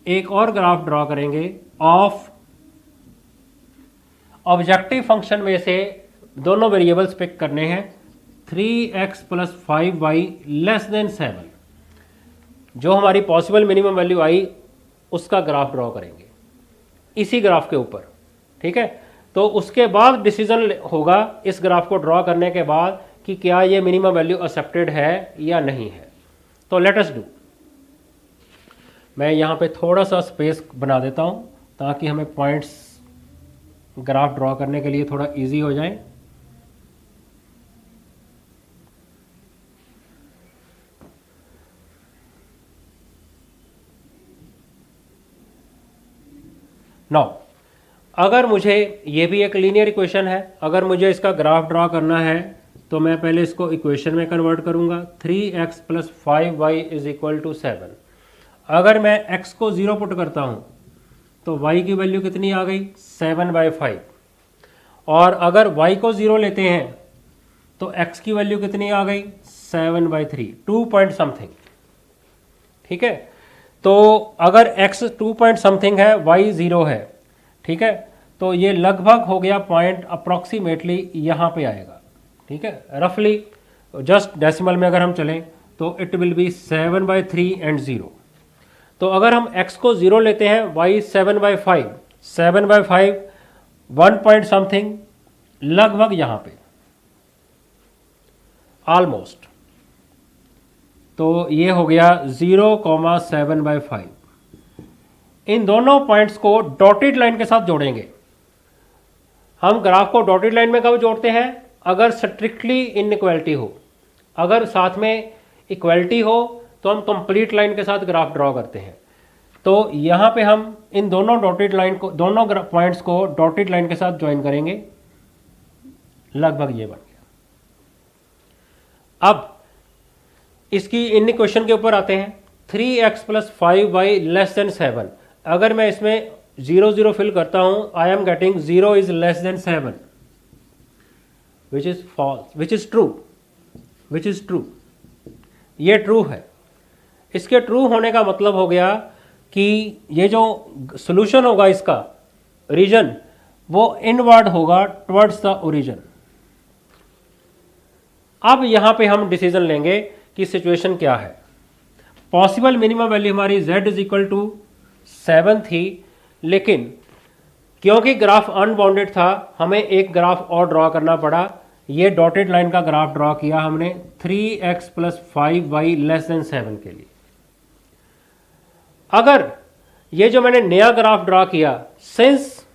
एक और ग्राफ ड्रॉ करेंगे ऑफ ऑब्जेक्टिव फंक्शन में से दोनों वेरिएबल्स पिक करने हैं, 3x plus 5y less than 7। जो हमारी पॉसिबल मिनिमम वैल्यू आई उसका ग्राफ ड्रॉ करेंगे इसी ग्राफ के ऊपर। ठीक है, तो उसके बाद डिसीजन होगा इस ग्राफ को ड्रॉ करने के बाद कि क्या ये मिनिमम वैल्यू एक्सेप्टेड है या नहीं है। तो लेट अस डू, मैं यहाँ पे थोड़ा सा स्पेस बना देता हूँ ताकि हमें पॉइंट्स ग्राफ ड्रॉ करने के लिए थोड़ा इजी हो जाए। नाउ अगर मुझे ये भी एक लीनियर इक्वेशन है, अगर मुझे इसका ग्राफ ड्रा करना है तो मैं पहले इसको इक्वेशन में कन्वर्ट करूंगा। 3x plus 5y is equal to 7। अगर मैं x को 0 पुट करता हूं तो y की वैल्यू कितनी आ गई? 7/5। और अगर y को 0 लेते हैं तो x की वैल्यू कितनी आ गई? 7/3, 2 पॉइंट समथिंग। ठीक है, तो अगर x 2 पॉइंट समथिंग है, y 0 है, ठीक है, तो ये लगभग हो गया पॉइंट अप्रॉक्सीमेटली यहाँ पे आएगा। ठीक है, रफली जस्ट डेसिमल में अगर हम चलें तो इट विल बी 7/3 एंड 0। तो अगर हम x को 0 लेते हैं, y 7/5, 7/5 1 पॉइंट समथिंग, लगभग यहाँ पे ऑलमोस्ट। तो ये हो गया 0,7/5। इन दोनों पॉइंट्स को डॉटेड लाइन के साथ जोड़ेंगे। हम ग्राफ को डॉटेड लाइन में कब जोड़ते हैं? अगर स्ट्रिक्टली इनइक्वालिटी हो। अगर साथ में इक्वालिटी हो तो हम कंप्लीट लाइन के साथ ग्राफ ड्रॉ करते हैं। तो यहाँ पे हम इन दोनों डॉटेड लाइन को, दोनों पॉइंट्स को डॉटेड लाइन के साथ ज्वाइन करेंगे। लगभग ये बन गया। अब इसकी इन इक्वेशन के ऊपर आते हैं। 3x plus 5y less than 7। अगर मैं इसमें 0 0 फिल करता हूं, I am getting 0 is less than 7, which is false, which is true, which is true. ये ट्रू है। इसके ट्रू होने का मतलब हो गया कि ये जो सोल्यूशन होगा, इसका रीजन वो इनवर्ड होगा टुवर्ड्स द ओरिजिन। अब यहां पे हम डिसीजन लेंगे कि सिचुएशन क्या है। पॉसिबल मिनिमम वैल्यू हमारी z इज इक्वल टू 7 थी, लेकिन क्योंकि ग्राफ अनबाउंडेड था, हमें एक ग्राफ और ड्रॉ करना पड़ा। ये डॉटेड लाइन का ग्राफ ड्रॉ किया हमने 3x plus 5y less than 7 के लिए। अगर ये जो मैंने नया ग्राफ ड्रॉ किया, since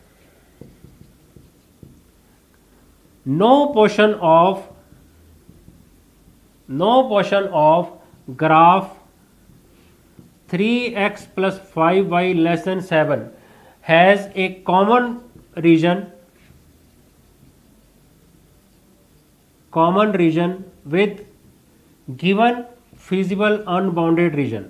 no portion of graph 3x plus 5y less than 7 has a common region with given feasible unbounded region,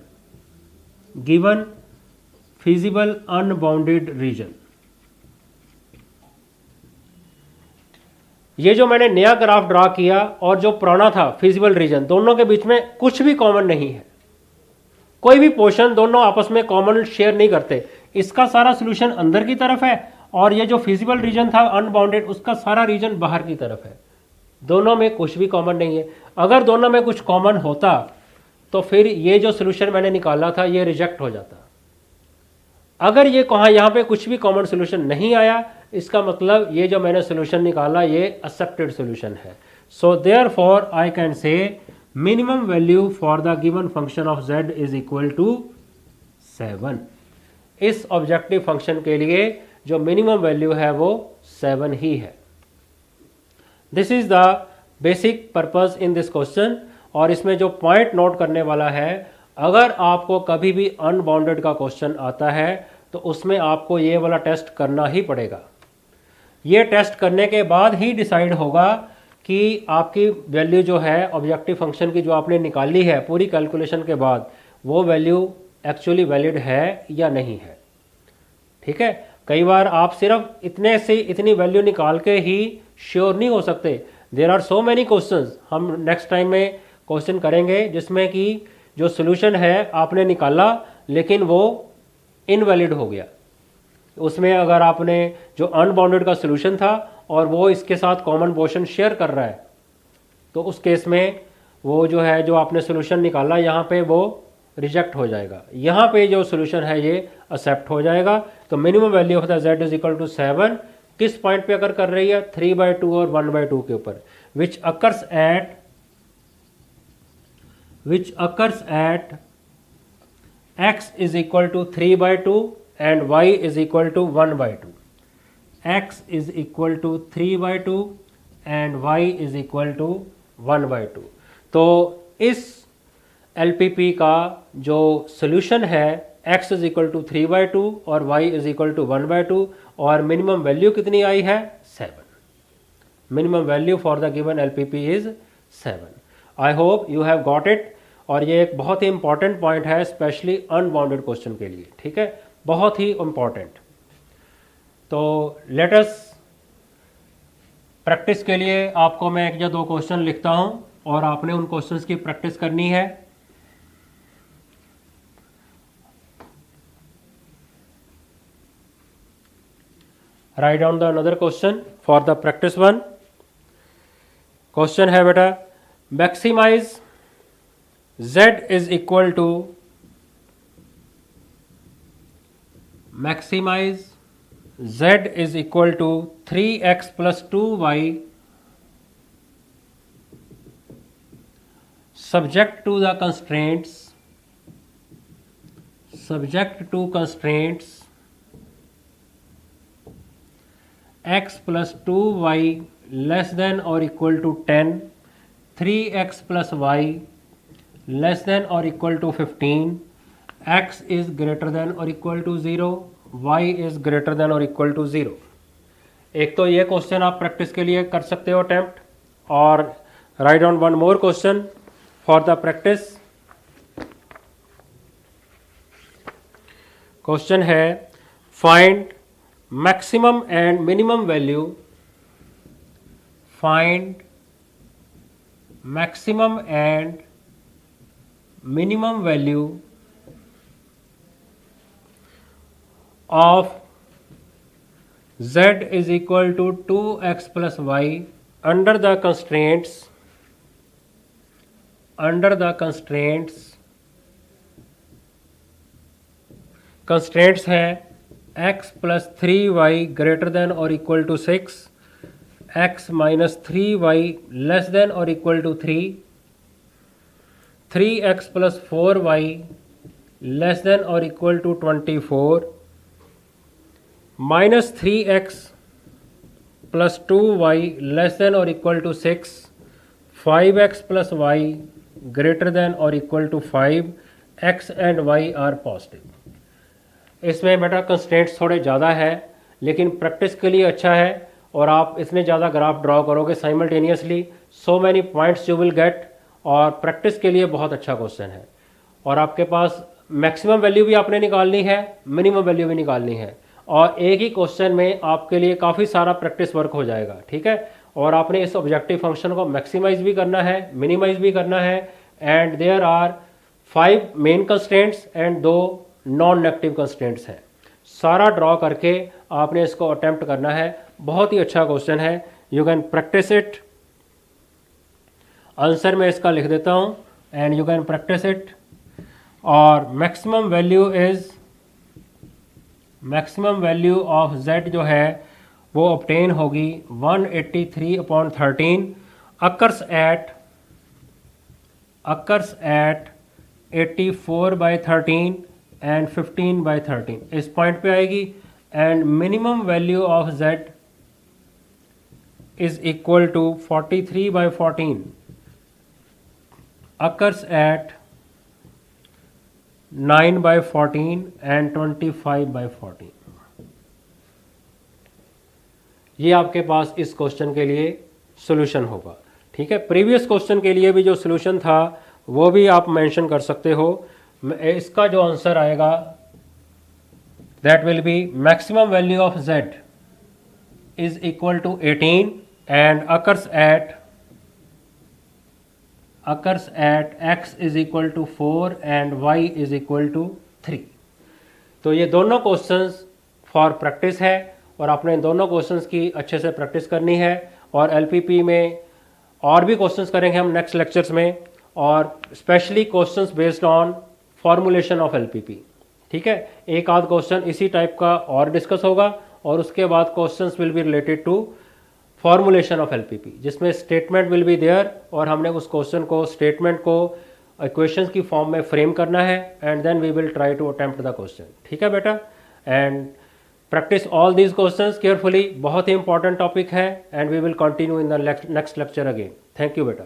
ये जो मैंने नया ग्राफ ड्रा किया और जो पुराना था फिजिबल रीजन, दोनों के बीच में कुछ भी कॉमन नहीं है। कोई भी पोर्शन दोनों आपस में कॉमन शेयर नहीं करते। इसका सारा सोल्यूशन अंदर की तरफ है और ये जो फिजिबल रीजन था अनबाउंडेड, उसका सारा रीजन बाहर की तरफ है। दोनों में कुछ भी कॉमन नहीं है। अगर दोनों में कुछ कॉमन होता तो फिर ये जो सोल्यूशन मैंने निकाला था ये रिजेक्ट हो जाता। अगर ये कहा यहाँ पे कुछ भी कॉमन सोल्यूशन नहीं आया, इसका मतलब ये जो मैंने सोल्यूशन निकाला ये एक्सेप्टेड सोल्यूशन है। So therefore I can say minimum value for the given function of z is equal to 7। इस ऑब्जेक्टिव फंक्शन के लिए जो मिनिमम वैल्यू है वो 7 ही है। This is the basic purpose in this question. और इसमें जो पॉइंट नोट करने वाला है, अगर आपको कभी भी अनबाउंडेड का क्वेश्चन आता है तो उसमें आपको ये वाला टेस्ट करना ही पड़ेगा। ये टेस्ट करने के बाद ही डिसाइड होगा कि आपकी वैल्यू जो है ऑब्जेक्टिव फंक्शन की जो आपने निकाली है पूरी कैलकुलेशन के बाद, वो वैल्यू एक्चुअली वैलिड है या नहीं है। ठीक है, कई बार आप सिर्फ इतने से इतनी वैल्यू निकाल के ही श्योर नहीं हो सकते। There are so many questions. हम नेक्स्ट टाइम में क्वेश्चन करेंगे जिसमें कि जो सोल्यूशन है आपने निकाला लेकिन वो इनवैलिड हो गया। उसमें अगर आपने जो अनबाउंडेड का सोल्यूशन था और वो इसके साथ कॉमन पोर्शन शेयर कर रहा है, तो उस केस में वो जो है जो आपने सोल्यूशन निकाला यहाँ पे वो रिजेक्ट हो जाएगा। यहाँ पे जो सोल्यूशन है ये एक्सेप्ट हो जाएगा। तो minimum value of the z is equal to 7 किस पॉइंट पे अकर कर रही है? 3/2 और 1/2 के ऊपर, which occurs at x is equal to 3/2 and y is equal to 1/2. x is equal to 3/2 and y is equal to 1/2. तो इस LPP का जो सोल्यूशन है x इज इक्वल टू 3/2 और y इज इक्वल टू 1/2 और minimum value कितनी आई है 7. Minimum value for the given LPP is 7. I hope you have got it. और ये एक बहुत ही इंपॉर्टेंट पॉइंट है स्पेशली अनबाउंडेड क्वेश्चन के लिए. ठीक है, बहुत ही इंपॉर्टेंट. तो लेट अस प्रैक्टिस के लिए आपको मैं 1 या 2 क्वेश्चन लिखता हूं और आपने उन क्वेश्चंस की प्रैक्टिस करनी है. Write down the another question for the practice one. Question है बेटा, maximise z is equal to maximise z is equal to 3x plus 2y subject to constraints x plus 2y less than or equal to 10, 3x plus y less than or equal to 15, x is greater than or equal to 0, y is greater than or equal to 0. एक तो ये question आप practice के लिए कर सकते हो attempt. और write down one more question for the practice. Question है, find maximum and minimum value, find maximum and minimum value of z is equal to 2x plus y under the constraints है x plus 3y greater than or equal to 6, x minus 3y less than or equal to 3, 3x plus 4y less than or equal to 24, minus 3x plus 2y less than or equal to 6, 5x plus y greater than or equal to 5, x and y are positive. इसमें बेटा constraints थोड़े ज़्यादा है लेकिन practice के लिए अच्छा है. और आप इतने ज़्यादा ग्राफ ड्रॉ करोगे simultaneously, so many points you will get. और प्रैक्टिस के लिए बहुत अच्छा क्वेश्चन है. और आपके पास मैक्सिमम वैल्यू भी आपने निकालनी है, मिनिमम वैल्यू भी निकालनी है. और एक ही क्वेश्चन में आपके लिए काफ़ी सारा प्रैक्टिस वर्क हो जाएगा. ठीक है, और आपने इस ऑब्जेक्टिव फंक्शन को मैक्सिमाइज भी करना है, मिनिमाइज भी करना है. And there are 5 main constraints and 2 non negative constraints हैं. सारा ड्रॉ करके आपने इसको अटेम्प्ट करना है. बहुत ही अच्छा क्वेश्चन है, you can practice it. Answer मैं इसका लिख देता हूँ and you can practice it. और मैक्सिमम वैल्यू ऑफ z जो है वो ऑब्टेन होगी 183/13 अकर्स एट 84/13 एंड 15/13 इस पॉइंट पे आएगी. And minimum value of z is equal to 43/14 occurs at 9/14 and 25/14. ये आपके पास इस क्वेश्चन के लिए सॉल्यूशन होगा. ठीक है, प्रीवियस क्वेश्चन के लिए भी जो सॉल्यूशन था वो भी आप मेंशन कर सकते हो. इसका जो आंसर आएगा that will be maximum value of z is equal to 18 and occurs at x is equal to 4 and y is equal to 3. तो ये दोनों क्वेश्चंस फॉर प्रैक्टिस है और आपने दोनों क्वेश्चंस की अच्छे से प्रैक्टिस करनी है. और एलपीपी में और भी क्वेश्चंस करेंगे हम नेक्स्ट लेक्चर्स में, और specially questions based on formulation of LPP. ठीक है, एक आध क्वेश्चन इसी टाइप का और डिस्कस होगा और उसके बाद questions will be related to formulation of LPP जिसमें स्टेटमेंट विल बी देयर और हमने उस क्वेश्चन को स्टेटमेंट को इक्वेशंस की फॉर्म में फ्रेम करना है and then we will try to attempt the question. ठीक है बेटा, and practice all these questions carefully. बहुत ही इंपॉर्टेंट टॉपिक है and we will continue in the next lecture again. Thank you बेटा.